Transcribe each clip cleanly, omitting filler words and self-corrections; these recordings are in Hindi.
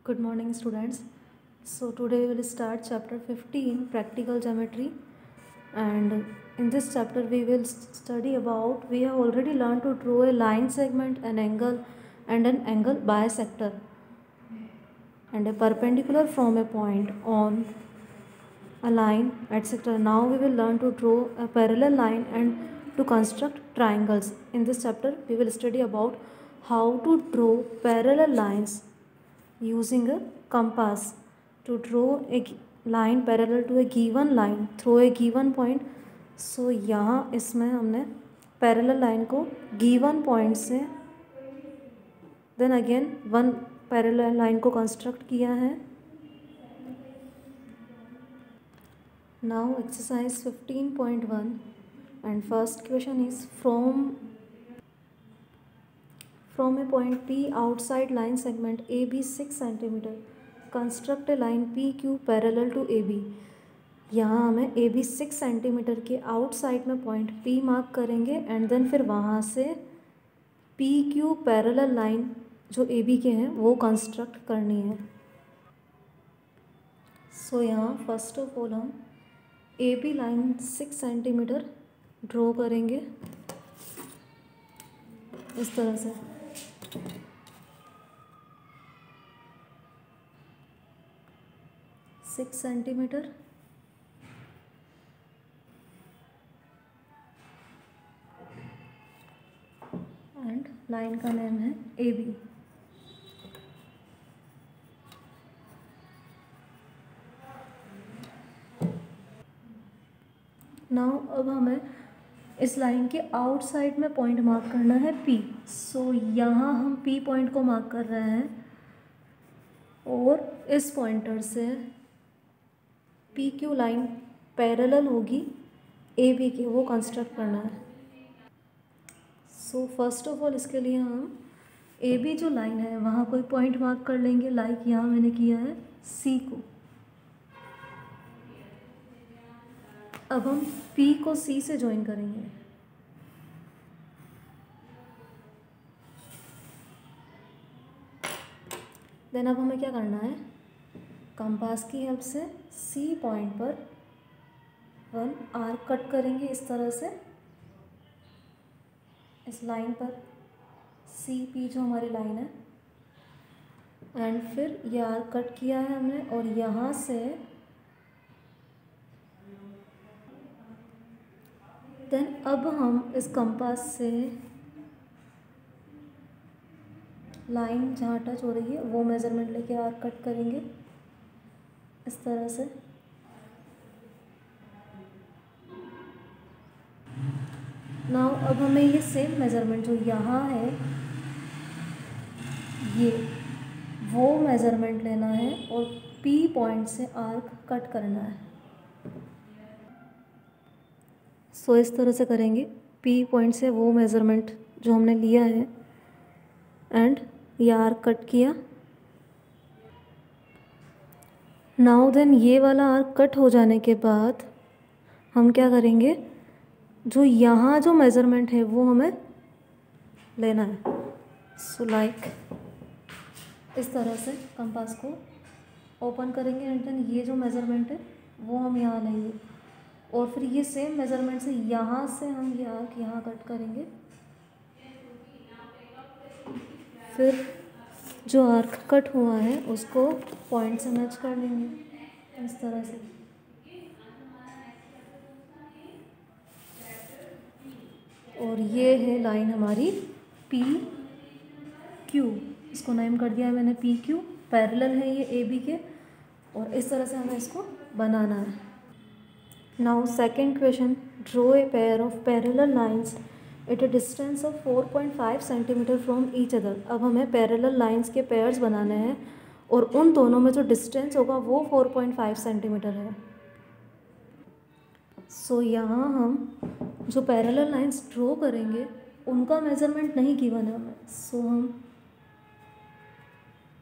Good morning, students. So today we will start chapter 15, practical geometry, and in this chapter we will study about, we have already learned to draw a line segment, an angle and an angle bisector and a perpendicular from a point on a line, etc. Now we will learn to draw a parallel line and to construct triangles. In this chapter we will study about how to draw parallel lines using a compass to draw a line parallel to a given line through a given point. So यहाँ इसमें हमने parallel line को given point से then again one parallel line को construct किया है. Now exercise 15.1 and first question is from a point P outside line segment AB 6 cm construct a line PQ parallel to AB. यहाँ हमें AB 6 सेंटीमीटर के आउटसाइड में पॉइंट P मार्क करेंगे एंड देन फिर वहाँ से PQ पैरेलल लाइन जो AB के हैं वो कंस्ट्रक्ट करनी है. सो यहाँ फर्स्ट ऑफ ऑल हम AB लाइन 6 सेंटीमीटर ड्रॉ करेंगे इस तरह से. सिक्स सेंटीमीटर एंड लाइन का नेम है AB. नाउ अब हमें इस लाइन के आउटसाइड में पॉइंट मार्क करना है P. सो यहाँ हम P पॉइंट को मार्क कर रहे हैं और इस पॉइंटर से PQ लाइन पैरेलल होगी AB के, वो कंस्ट्रक्ट करना है. सो फर्स्ट ऑफ ऑल इसके लिए हम AB जो लाइन है वहाँ कोई पॉइंट मार्क कर लेंगे. लाइक यहाँ मैंने किया है C को. अब हम P को C से ज्वाइन करेंगे. देन अब हमें क्या करना है, कंपास की हेल्प से C पॉइंट पर वन आर्क कट करेंगे इस तरह से. इस लाइन पर CP जो हमारी लाइन है एंड फिर ये आर्क कट किया है हमने और यहाँ से देन अब हम इस कंपास से लाइन जहाँ टच हो रही है वो मेज़रमेंट लेके आर्क कट करेंगे इस तरह से. नाउ अब हमें ये सेम मेज़रमेंट जो यहाँ है ये वो मेज़रमेंट लेना है और P पॉइंट से आर्क कट करना है. सो इस तरह से करेंगे. P पॉइंट से वो मेज़रमेंट जो हमने लिया है एंड ये आर्क कट किया. नाउ देन ये वाला आर्क कट हो जाने के बाद हम क्या करेंगे, जो यहाँ जो मेज़रमेंट है वो हमें लेना है. सो लाइक इस तरह से कंपास को ओपन करेंगे एंड देन ये जो मेज़रमेंट है वो हम यहाँ लेंगे और फिर ये सेम मेज़रमेंट से यहाँ से हम ये आर्क यहाँ कट करेंगे. फिर जो आर्क कट हुआ है उसको पॉइंट से मैच कर लेंगे इस तरह से. और ये है लाइन हमारी PQ. इसको नेम कर दिया है मैंने PQ. पैरेलल है ये AB के और इस तरह से हमें इसको बनाना है. Now second question, draw a pair of parallel lines eight A distance of 4.5 centimetre from each other. अब हमें पैरेलल लाइंस के पेयर्स बनाने हैं और उन दोनों में जो डिस्टेंस होगा वो 4.5 सेंटीमीटर है. सो यहाँ हम जो पैरेलल लाइंस ड्रॉ करेंगे उनका मेज़रमेंट नहीं गिवन है हमें. सो हम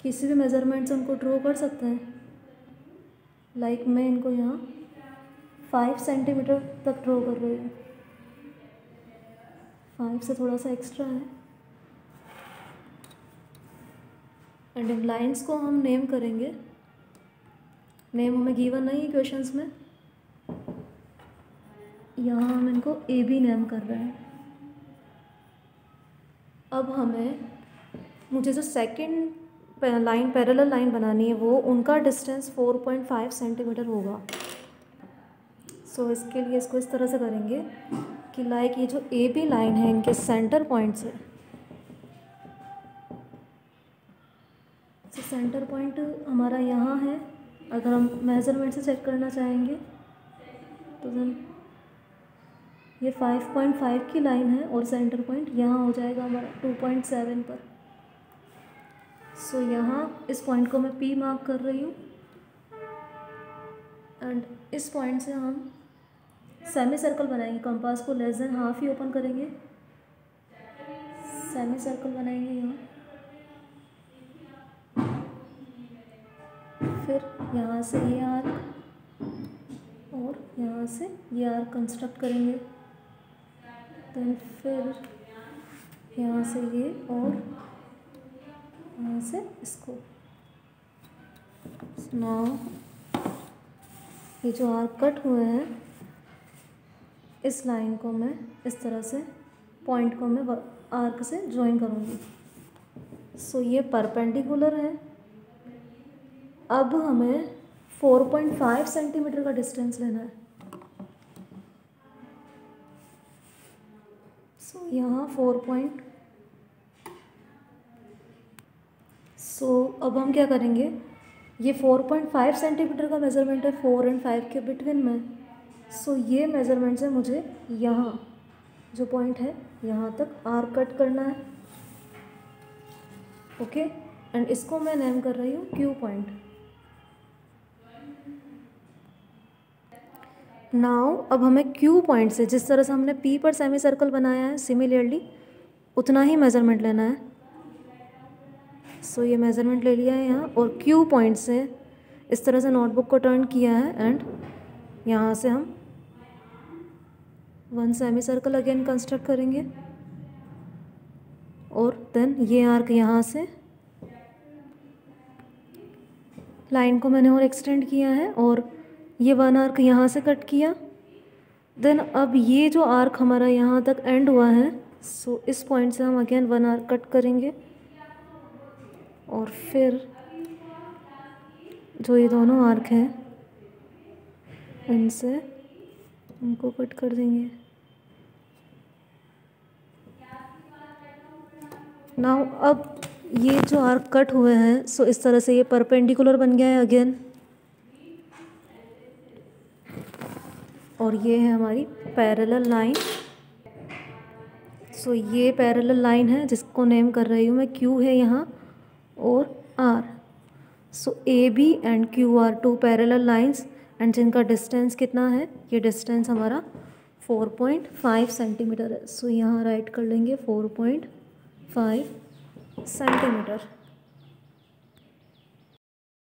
किसी भी मेज़रमेंट से उनको ड्रॉ कर सकते हैं. लाइक मैं इनको यहाँ 5 सेंटीमीटर तक ड्रॉ कर रही हूँ. 5 से थोड़ा सा एक्स्ट्रा है. एंड इन लाइंस को हम नेम करेंगे। नेम हमें गिवन नहीं है क्वेश्चंस में, यहाँ हम इनको ए बी नेम कर रहे हैं। अब मुझे जो सेकंड लाइन पैरेलल लाइन बनानी है वो उनका डिस्टेंस 4.5 सेंटीमीटर होगा। सो इसके लिए इसको इस तरह से करेंगे कि लाइक ये जो ए बी लाइन है इनके सेंटर पॉइंट से, सेंटर पॉइंट हमारा यहाँ है। अगर हम मेज़रमेंट से चेक करना चाहेंगे तो देन ये 5.5 की लाइन है और सेंटर पॉइंट यहाँ हो जाएगा हमारा 2.7 पर। सो यहाँ इस पॉइंट को मैं P मार्क कर रही हूँ एंड इस पॉइंट से हम सेमी सर्कल बनाएंगे। कंपास को लेस देन हाफ ही ओपन करेंगे, सेमी सर्कल बनाएंगे यहाँ। फिर यहाँ से ये आर्क और यहाँ से ये आर्क कंस्ट्रक्ट करेंगे। देन फिर यहाँ से ये और यहाँ से इसको। नाउ ये जो आर्क कट हुए हैं इस लाइन को मैं इस तरह से पॉइंट को मैं आर्क से ज्वाइन करूँगी। सो ये परपेंडिकुलर है। अब हमें 4.5 सेंटीमीटर का डिस्टेंस लेना है। सो यहाँ अब हम क्या करेंगे, ये 4.5 सेंटीमीटर का मेज़रमेंट है 4 और 5 के बिटवीन में। सो ये मेज़रमेंट से मुझे यहाँ जो पॉइंट है यहाँ तक आर्क कट करना है। ओके, एंड इसको मैं नेम कर रही हूँ क्यू पॉइंट। नाउ अब हमें क्यू पॉइंट से जिस तरह से हमने पी पर सेमी सर्कल बनाया है सिमिलरली उतना ही मेज़रमेंट लेना है। सो ये मेज़रमेंट ले लिया है यहाँ और क्यू पॉइंट से इस तरह से नोटबुक को टर्न किया है एंड यहाँ से हम 1 सेमी सर्कल अगेन कंस्ट्रक्ट करेंगे और देन ये आर्क यहाँ से लाइन को मैंने और एक्सटेंड किया है और ये 1 आर्क यहाँ से कट किया। देन अब ये जो आर्क हमारा यहाँ तक एंड हुआ है, सो इस पॉइंट से हम अगेन 1 आर्क कट करेंगे और फिर जो ये दोनों आर्क हैं इनसे उनको कट कर देंगे। नाउ अब ये जो आर्क कट हुए हैं सो इस तरह से ये परपेंडिकुलर बन गया है अगेन, और ये है हमारी पैरेलल लाइन। सो ये पैरेलल लाइन है जिसको नेम कर रही हूँ मैं क्यू है यहाँ और R. So A B and Q R 2 parallel lines and जिनका डिस्टेंस कितना है, ये डिस्टेंस हमारा 4.5 सेंटीमीटर है। सो यहाँ राइट कर लेंगे 4.5 सेंटीमीटर।